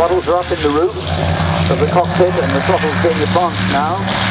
throttles are up in the roof of the cockpit and the throttle's being advanced now.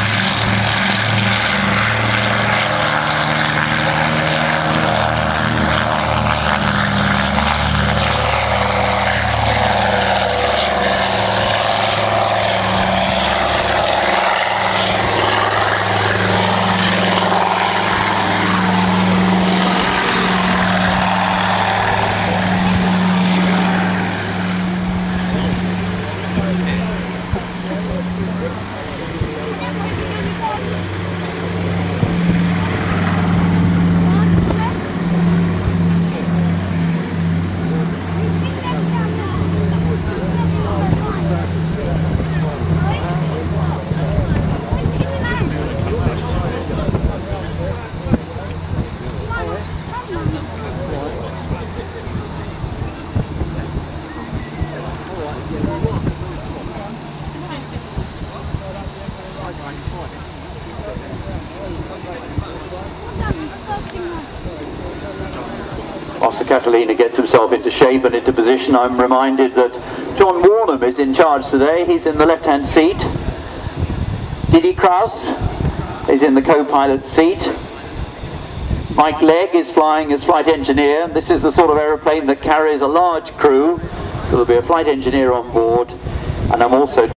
Whilst the Catalina gets himself into shape and into position, I'm reminded that John Warnham is in charge today. He's in the left-hand seat. Didi Kraus is in the co-pilot seat. Mike Legg is flying as flight engineer. This is the sort of aeroplane that carries a large crew, so there'll be a flight engineer on board. And I'm also